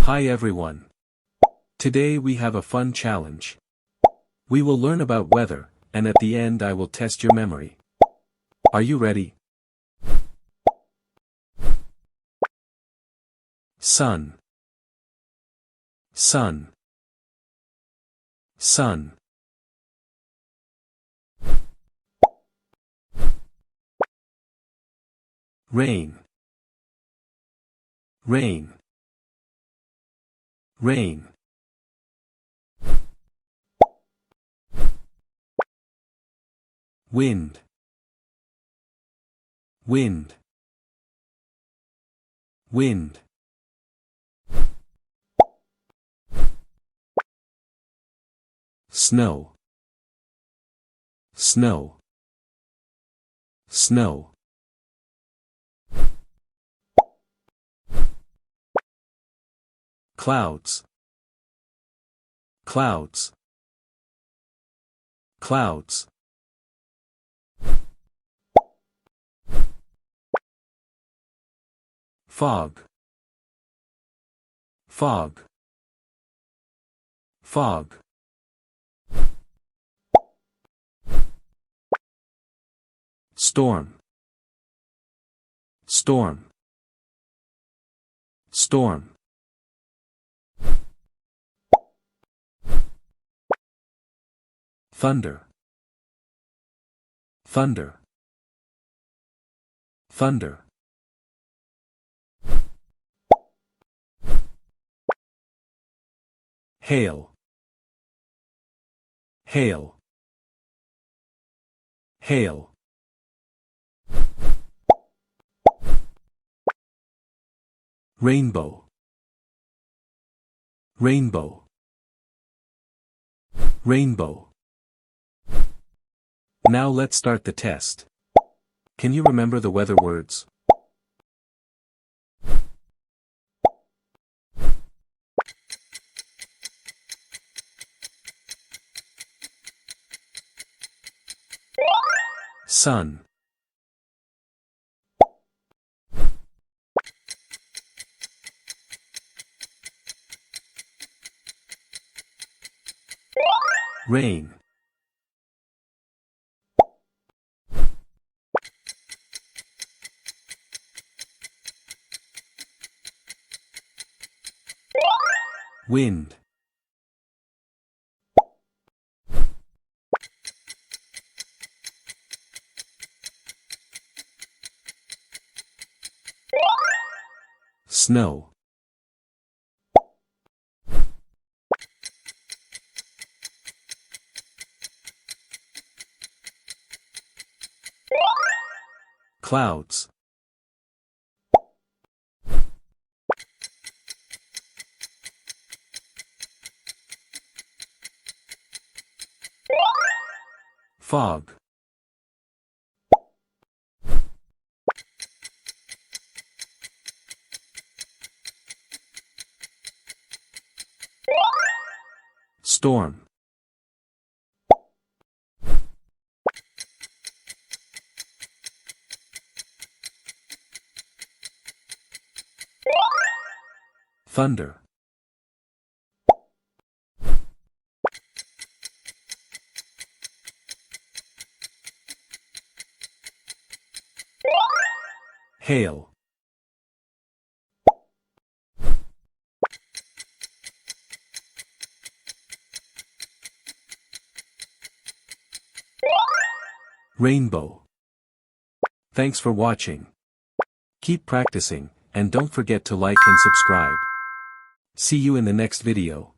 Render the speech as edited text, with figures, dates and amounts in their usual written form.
Hi everyone. Today we have a fun challenge. We will learn about weather, and at the end I will test your memory. Are you ready? Sun. Sun. Sun. Rain. Rain. Rain. Wind. Wind. Wind. Snow. Snow. Snow. Clouds. Clouds. Clouds. Fog. Fog. Fog. Storm. Storm. Storm. Thunder. Thunder. Thunder. Hail. Hail. Hail. Rainbow. Rainbow. Rainbow. Now let's start the test. Can you remember the weather words? Sun. Rain. Wind. Snow. Clouds. Fog. Storm. Thunder. Hail. Rainbow. Thanks for watching. Keep practicing, and don't forget to like and subscribe. See you in the next video.